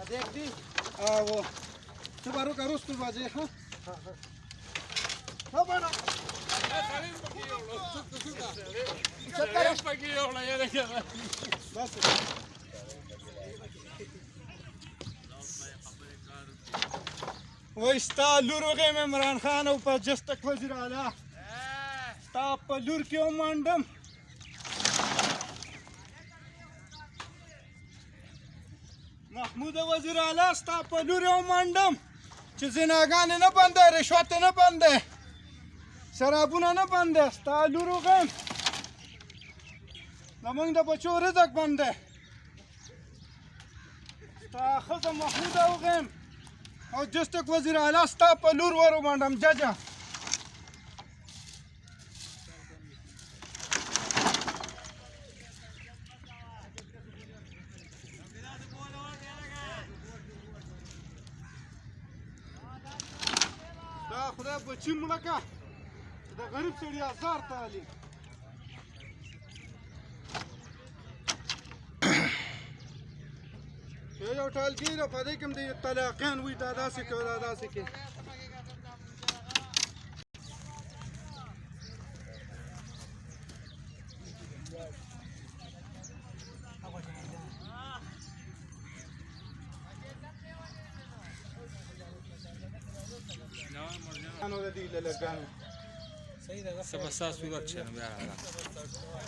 देख दी वो सुबारू का रुस्तु बाजे हाँ हाँ बना बस وستا لور وغیم عمران خان او په جستک وزیر اعلی ستا په لور کې ومانډم محمود وزیر اعلی ستا په لور ومانډم چې زناګانې نه بندې رشوت نه بندې شرابونه نه بندې ستا لور وغیم زموږ د بچو رزق بندې ستا ښځه محمود وغیم او جستک وزیر اعلی ستا په لور ور ومانډم ججه دا خدای بچي مړه که د غریب سړي ازار ته علي یو ټالګي را په دې کې هم د طلاقیان وي دا داسې کوي دا داسې کوي صحیح ده سبا صورت چنه بیا